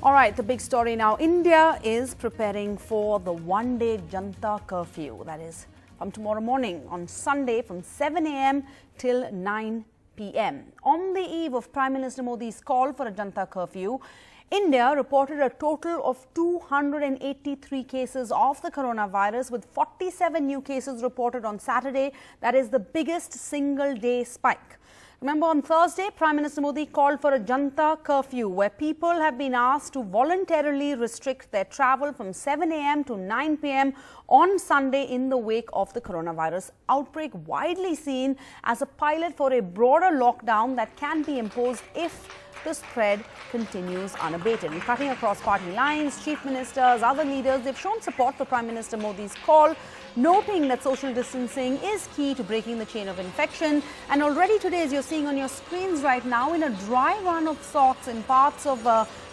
All right, the big story now. India is preparing for the one-day janata curfew. That is from tomorrow morning on Sunday from 7 a.m. till 9 p.m. On the eve of Prime Minister Modi's call for a janata curfew, India reported a total of 283 cases of the coronavirus, with 47 new cases reported on Saturday. That is the biggest single-day spike. Remember, on Thursday, Prime Minister Modi called for a janata curfew, where people have been asked to voluntarily restrict their travel from 7 a.m. to 9 p.m. on Sunday in the wake of the coronavirus outbreak, widely seen as a pilot for a broader lockdown that can be imposed if the spread continues unabated. And cutting across party lines, chief ministers, other leaders, they've shown support for Prime Minister Modi's call, noting that social distancing is key to breaking the chain of infection. And already today, as you're seeing on your screens right now, in a dry run of sorts in parts of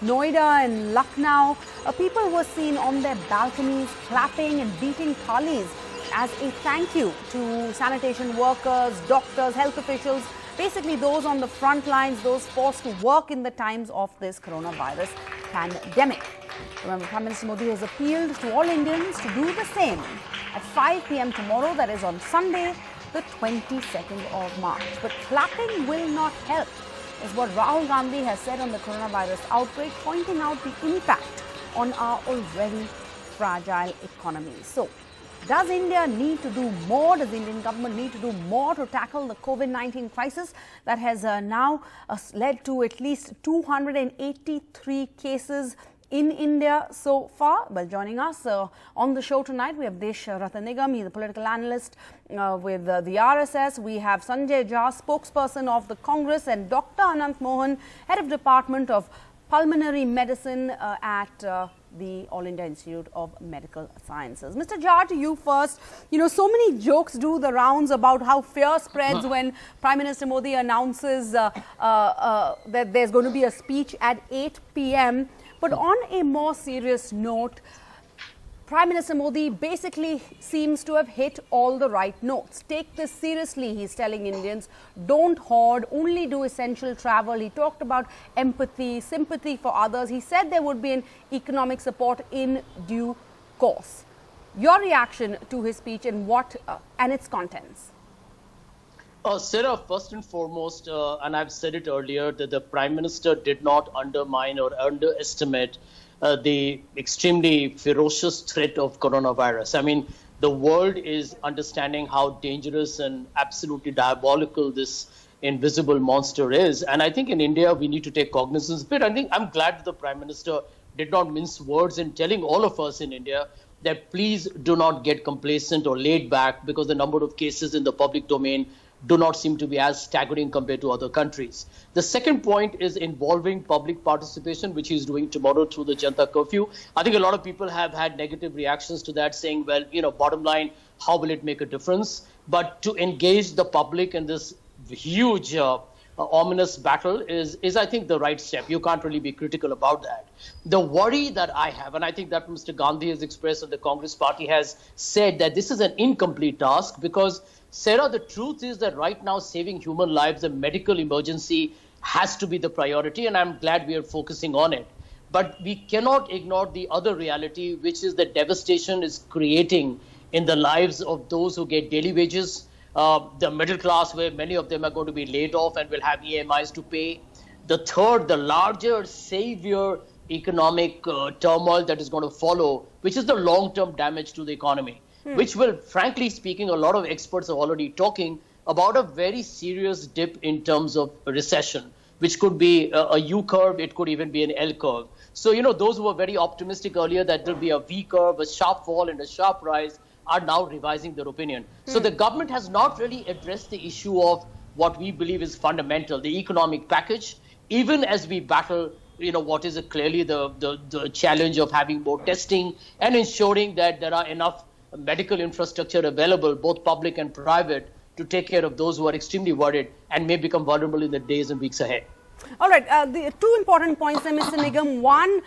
Noida and Lucknow, people were seen on their balconies clapping and beating thalis as a thank you to sanitation workers, doctors, health officials, basically those on the front lines, those forced to work in the times of this coronavirus pandemic. Remember, Prime Minister Modi has appealed to all Indians to do the same at 5 p.m. tomorrow, that is on Sunday, the 22nd of March. But clapping will not help, is what Rahul Gandhi has said on the coronavirus outbreak, pointing out the impact on our already fragile economy. So, does India need to do more? Does the Indian government need to do more to tackle the COVID-19 crisis that has now led to at least 283 cases in India so far? Well, joining us on the show tonight, we have Desh Ratan Nigam. He's a political analyst with the RSS. We have Sanjay Jha, spokesperson of the Congress, and Dr. Anant Mohan, head of Department of Pulmonary Medicine at the All India Institute of Medical Sciences. Mr. Jha, to you first. You know, so many jokes do the rounds about how fear spreads when Prime Minister Modi announces that there's going to be a speech at 8 p.m. But on a more serious note, Prime Minister Modi basically seems to have hit all the right notes. Take this seriously, he's telling Indians. Don't hoard, only do essential travel. He talked about empathy, sympathy for others. He said there would be an economic support in due course. Your reaction to his speech and and its contents? Sarah, first and foremost, and I've said it earlier, that the Prime Minister did not undermine or underestimate the extremely ferocious threat of coronavirus. I mean, the world is understanding how dangerous and absolutely diabolical this invisible monster is. And I think in India, we need to take cognizance of it. I think I'm glad the Prime Minister did not mince words in telling all of us in India that please do not get complacent or laid back, because the number of cases in the public domain do not seem to be as staggering compared to other countries. The second point is involving public participation, which he's doing tomorrow through the janata curfew. I think a lot of people have had negative reactions to that, saying, well, you know, bottom line, how will it make a difference? But to engage the public in this huge ominous battle is, I think, the right step. You can't really be critical about that. The worry that I have, and I think that Mr. Gandhi has expressed and the Congress party has said, that this is an incomplete task, because Sarah, the truth is that right now saving human lives, the medical emergency has to be the priority, and I'm glad we are focusing on it. But we cannot ignore the other reality, which is the devastation is creating in the lives of those who get daily wages, the middle class, where many of them are going to be laid off and will have EMIs to pay. The third, the larger, severe economic turmoil that is going to follow, which is the long-term damage to the economy. Which will, frankly speaking, a lot of experts are already talking about a very serious dip in terms of recession, which could be a U curve, it could even be an L curve. So, you know, those who were very optimistic earlier that there'll be a V curve, a sharp fall and a sharp rise, are now revising their opinion. So the government has not really addressed the issue of what we believe is fundamental, the economic package, even as we battle, you know, what is clearly the challenge of having more testing and ensuring that there are enough medical infrastructure available, both public and private, to take care of those who are extremely worried and may become vulnerable in the days and weeks ahead. All right, the two important points there, Mr. Nigam. One,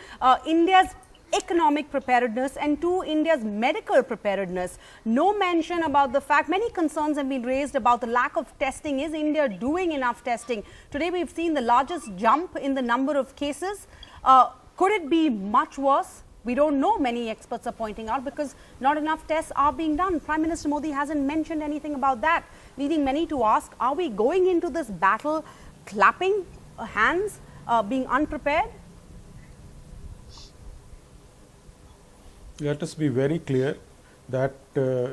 India's economic preparedness, and two, India's medical preparedness. No mention about the fact, many concerns have been raised about the lack of testing. Is India doing enough testing? Today we've seen the largest jump in the number of cases. Could it be much worse? We don't know, many experts are pointing out, because not enough tests are being done. Prime Minister Modi hasn't mentioned anything about that, leading many to ask, are we going into this battle clapping hands, being unprepared? Let us be very clear that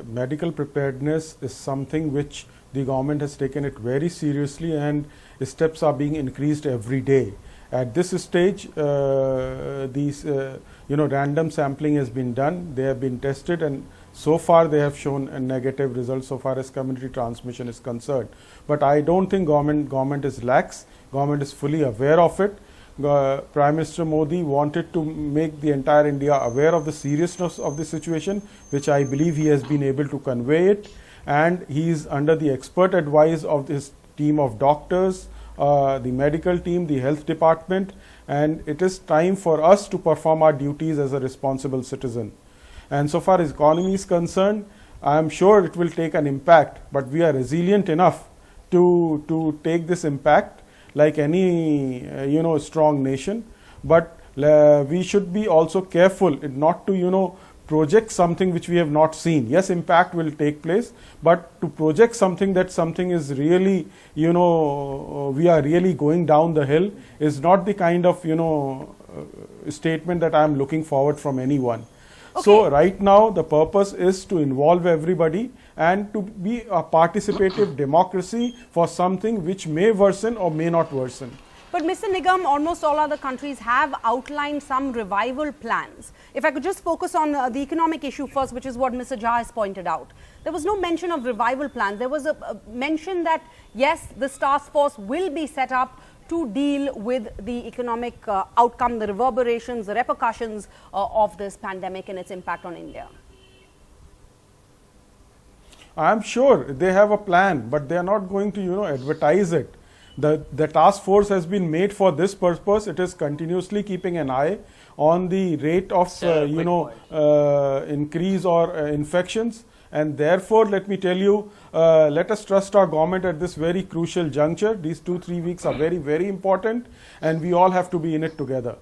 medical preparedness is something which the government has taken it very seriously, and steps are being increased every day. At this stage, these random sampling has been done. They have been tested, and so far they have shown a negative result so far as community transmission is concerned. But I don't think government is lax. Government is fully aware of it. Prime Minister Modi wanted to make the entire India aware of the seriousness of the situation, which I believe he has been able to convey it, and he is under the expert advice of his team of doctors, the medical team, the health department, and it is time for us to perform our duties as a responsible citizen. And so far as economy is concerned, I am sure it will take an impact, but we are resilient enough to take this impact like any strong nation. But we should be also careful not to project something which we have not seen. Yes, impact will take place, but to project something that something is really, we are really going down the hill is not the kind of, statement that I am looking forward from anyone. Okay. So right now the purpose is to involve everybody and to be a participative democracy for something which may worsen or may not worsen. But Mr. Nigam, almost all other countries have outlined some revival plans. If I could just focus on the economic issue first, which is what Mr. Jha has pointed out. There was no mention of revival plans. There was a mention that, yes, this task force will be set up to deal with the economic outcome, the reverberations, the repercussions of this pandemic and its impact on India. I am sure they have a plan, but they are not going to, advertise it. The task force has been made for this purpose. It is continuously keeping an eye on the rate of increase or infections, and therefore let me tell you, let us trust our government at this very crucial juncture. These 2-3 weeks are very, very important, and we all have to be in it together.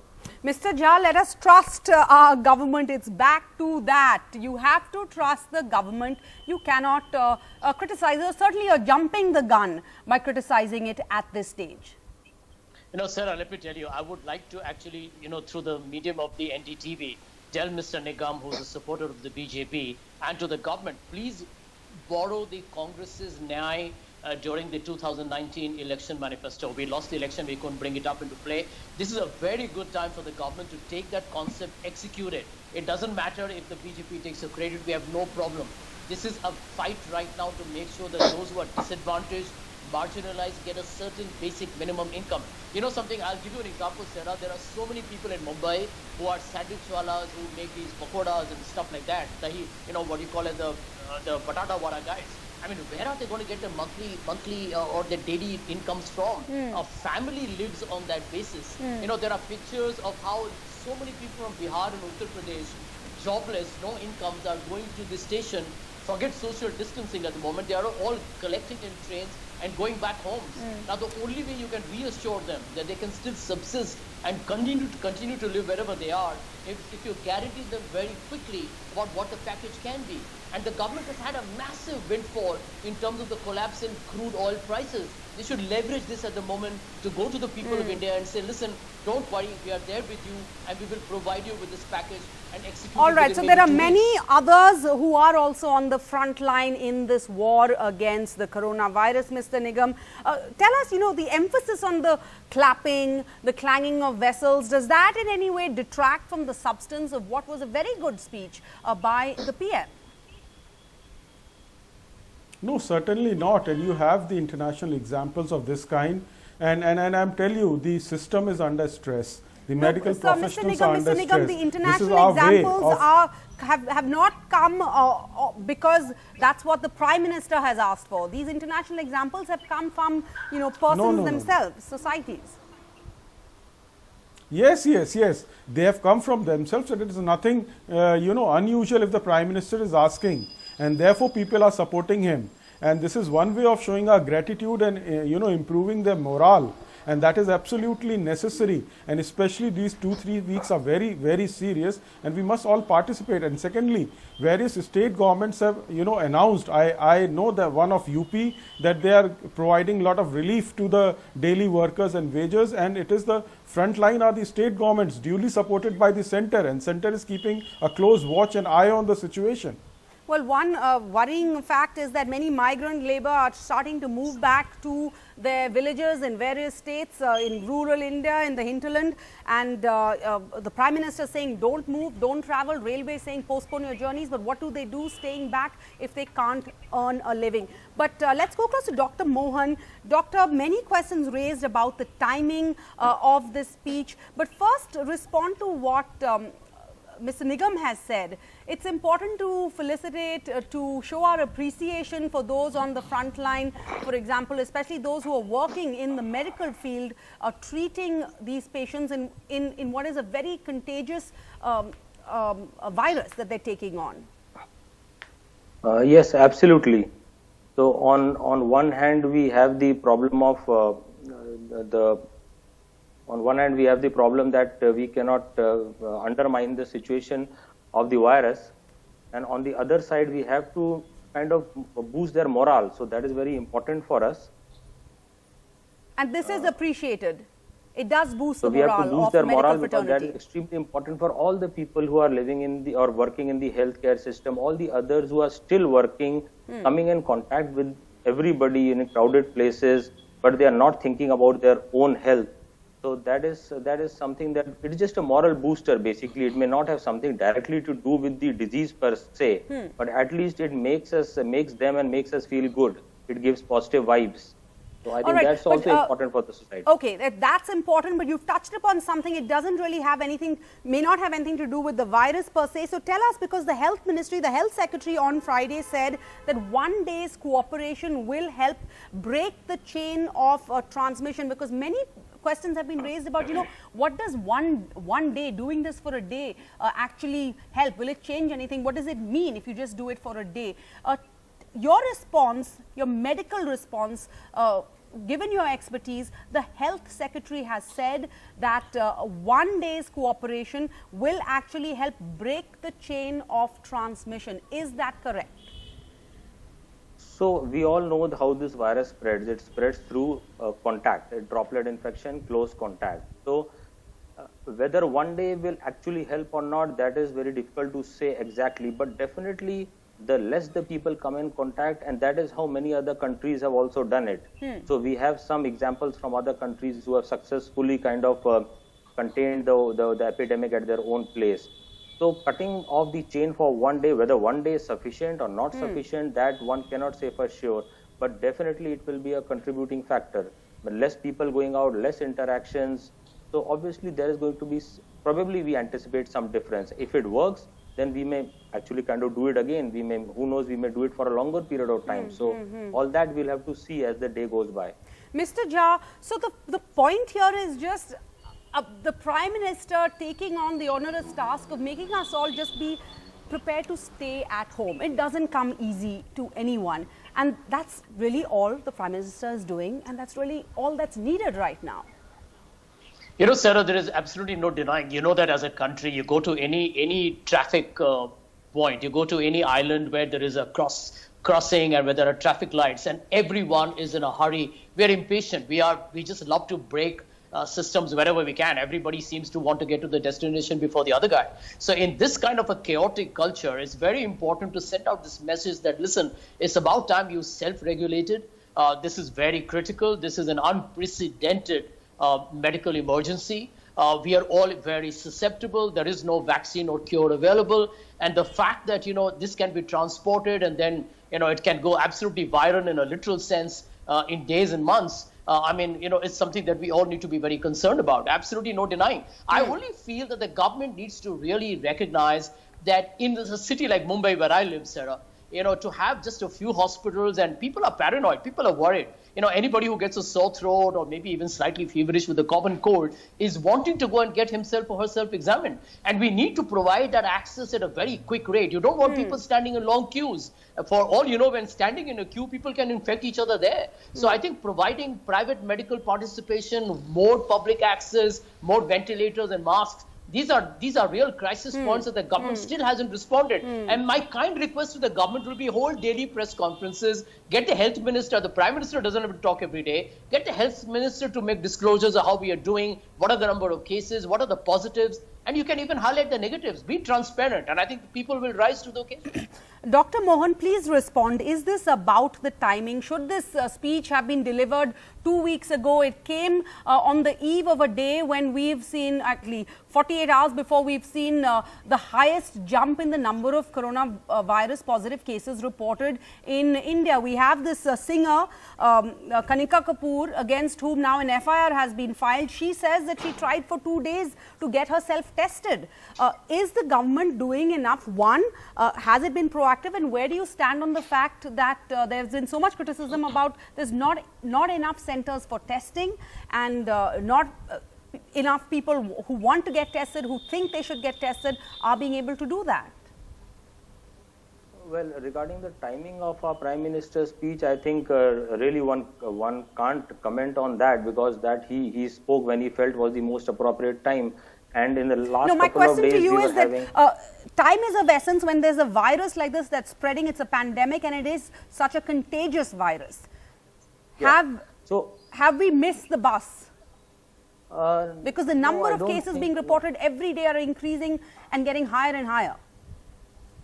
Mr. Jha, let us trust our government. It's back to that. You have to trust the government. You cannot criticize it. Certainly, you're jumping the gun by criticizing it at this stage. Sarah, let me tell you, I would like to actually, through the medium of the NDTV, tell Mr. Nigam, who's a supporter of the BJP, and to the government, please borrow the Congress's Nyay during the 2019 election manifesto. We lost the election, we couldn't bring it up into play. This is a very good time for the government to take that concept, execute it. It doesn't matter if the BJP takes the credit, we have no problem. This is a fight right now to make sure that those who are disadvantaged, marginalized, get a certain basic minimum income. You know something, I'll give you an example, Sarah. There are so many people in Mumbai who are sandwichwalas, who make these pakodas and stuff like that. What you call it, the patata wada guys. I mean, where are they going to get their monthly or their daily incomes from? A family lives on that basis. There are pictures of how so many people from Bihar and Uttar Pradesh, jobless, no incomes, are going to the station. Forget social distancing at the moment. They are all collecting in trains and going back home. Now, the only way you can reassure them that they can still subsist and continue to live wherever they are, if you guarantee them very quickly about what the package can be. And the government has had a massive windfall in terms of the collapse in crude oil prices. They should leverage this at the moment to go to the people of India and say, listen, don't worry, we are there with you and we will provide you with this package and execute it. All right, so there are many others who are also on the front line in this war against the coronavirus, Mr. Nigam. Tell us, the emphasis on the clapping, the clanging of vessels, does that in any way detract from the substance of what was a very good speech by the PM? No, certainly not. And you have the international examples of this kind. And I'm telling you, the system is under stress. The medical professionals are under stress. Mr. Nigam, the international examples have not come because that's what the Prime Minister has asked for. These international examples have come from, persons themselves, societies. Yes. They have come from themselves, and it is nothing, unusual if the Prime Minister is asking. And therefore, people are supporting him. And this is one way of showing our gratitude and, improving their morale. and that is absolutely necessary, and especially these 2-3 weeks are very, very serious, and we must all participate. And secondly, various state governments have announced, I know that one of UP, that they are providing a lot of relief to the daily workers and wagers, and it is the front line are the state governments duly supported by the center, and center is keeping a close watch and eye on the situation. Well, one worrying fact is that many migrant labor are starting to move back to their villages in various states, in rural India, in the hinterland, and the Prime Minister saying don't move, don't travel, railway saying postpone your journeys, but what do they do staying back if they can't earn a living? But let's go close to Dr. Mohan. Doctor, many questions raised about the timing of this speech, but first respond to what Mr. Nigam has said. It's important to felicitate, to show our appreciation for those on the front line, for example, especially those who are working in the medical field, treating these patients in what is a very contagious virus that they're taking on. Yes, absolutely. So on one hand, we have the problem of on one hand, we have the problem that we cannot undermine the situation of the virus, and on the other side, we have to kind of boost their morale. So that is very important for us. And this is appreciated. It does boost the morale. So we have to boost their morale because that is extremely important for all the people who are living in the or working in the healthcare system, all the others who are still working, coming in contact with everybody in crowded places, but they are not thinking about their own health. So that is something that it is just a moral booster. Basically, it may not have something directly to do with the disease per se, but at least it makes them and makes us feel good. It gives positive vibes. So I think that's also important for the society. Okay, that's important, but you've touched upon something. It doesn't really have anything, may not have anything to do with the virus per se. So tell us, because the Health Ministry, the Health Secretary on Friday said that one day's cooperation will help break the chain of transmission, because many questions have been raised about, what does one day, doing this for a day, actually help? Will it change anything? What does it mean if you just do it for a day? Your response, your medical response, given your expertise, the Health Secretary has said that one day's cooperation will actually help break the chain of transmission. Is that correct? So we all know how this virus spreads. It spreads through contact, a droplet infection, close contact. So whether one day will actually help or not, that is very difficult to say exactly. But definitely, the less the people come in contact, and that is how many other countries have also done it. So we have some examples from other countries who have successfully kind of contained the epidemic at their own place. So cutting off the chain for one day, whether one day is sufficient or not sufficient, that one cannot say for sure. But definitely it will be a contributing factor. But less people going out, less interactions. So obviously there is going to be, probably we anticipate some difference. If it works, then we may actually kind of do it again. We may, who knows, we may do it for a longer period of time. So all that we'll have to see as the day goes by. Mr. Jha, so the point here is just the Prime Minister taking on the onerous task of making us all just be prepared to stay at home. It doesn't come easy to anyone. And that's really all the Prime Minister is doing. And that's really all that's needed right now. Sarah, there is absolutely no denying. That as a country, you go to any traffic point, you go to any island where there is a crossing and where there are traffic lights, and everyone is in a hurry. We are impatient. We just love to break systems wherever we can. Everybody seems to want to get to the destination before the other guy. So in this kind of a chaotic culture, it's very important to send out this message that, listen, it's about time you self-regulated. This is very critical. This is an unprecedented medical emergency. We are all very susceptible. There is no vaccine or cure available. And the fact that, this can be transported and then, it can go absolutely viral in a literal sense in days and months. It's something that we all need to be very concerned about. Absolutely no denying. I only feel that the government needs to really recognize that in a city like Mumbai, where I live, Sarah, to have just a few hospitals, and people are paranoid, people are worried. anybody who gets a sore throat or maybe even slightly feverish with a common cold is wanting to go and get himself or herself examined. And we need to provide that access at a very quick rate. You don't want people standing in long queues. For all you know, when standing in a queue, people can infect each other there. So I think providing private medical participation, more public access, more ventilators and masks, these are real crisis points that the government still hasn't responded. And my kind request to the government will be hold daily press conferences, get the health minister, the prime minister doesn't have to talk every day, get the health minister to make disclosures of how we are doing, what are the number of cases, what are the positives, and you can even highlight the negatives. Be transparent, and I think people will rise to the occasion. Dr. Mohan, please respond. Is this about the timing? Should this speech have been delivered 2 weeks ago? It came on the eve of a day when we've seen, actually 48 hours before, we've seen the highest jump in the number of coronavirus positive cases reported in India. We have this singer, Kanika Kapoor, against whom now an FIR has been filed. She says that she tried for 2 days to get herself tested. Is the government doing enough? One, has it been proactive? And where do you stand on the fact that there's been so much criticism about there's not enough centers for testing and not enough people who want to get tested, who think they should get tested, are being able to do that? Well, regarding the timing of our Prime Minister's speech, I think really one can't comment on that, because that he spoke when he felt was the most appropriate time. And in the last no, my couple of days, question to you we is that time is of essence when there's a virus like this that's spreading. It's a pandemic and it is such a contagious virus. Yeah. Have we missed the bus? Because the number no, of cases being reported every day are increasing and getting higher and higher.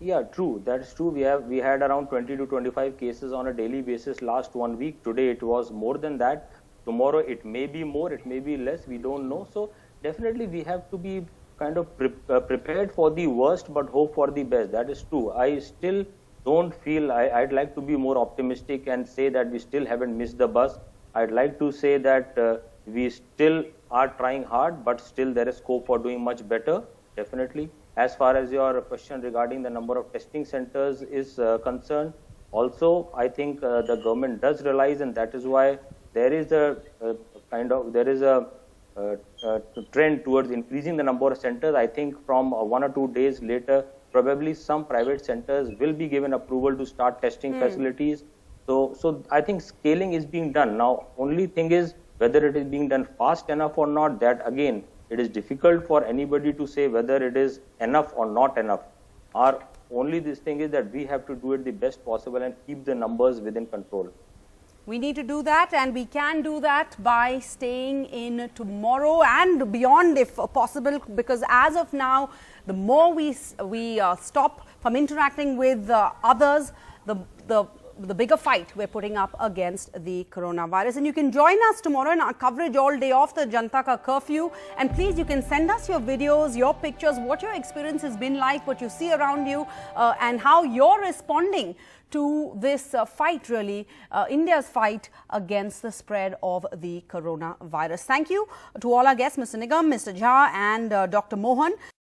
Yeah, true. That's true. We had around 20 to 25 cases on a daily basis last 1 week. Today it was more than that. Tomorrow it may be more, it may be less. We don't know. So definitely we have to be kind of prepared for the worst, but hope for the best. That is true. I still don't feel, I'd like to be more optimistic and say that we still haven't missed the bus. I'd like to say that we still are trying hard, but still there is scope for doing much better, definitely. As far as your question regarding the number of testing centers is concerned, also I think the government does realize, and that is why there is a trend towards increasing the number of centers. I think from 1 or 2 days later, probably some private centers will be given approval to start testing facilities. So I think scaling is being done. Now, only thing is whether it is being done fast enough or not, that again, it is difficult for anybody to say whether it is enough or not enough. Our only this thing is that we have to do it the best possible and keep the numbers within control. We need to do that, and we can do that by staying in tomorrow and beyond if possible, because as of now, the more we stop from interacting with others, the bigger fight we're putting up against the coronavirus. And you can join us tomorrow in our coverage all day of the Janata Ka curfew. And please, you can send us your videos, your pictures, what your experience has been like, what you see around you, and how you're responding to this fight, really, India's fight against the spread of the coronavirus. Thank you to all our guests, Mr. Nigam, Mr. Jha and Dr. Mohan.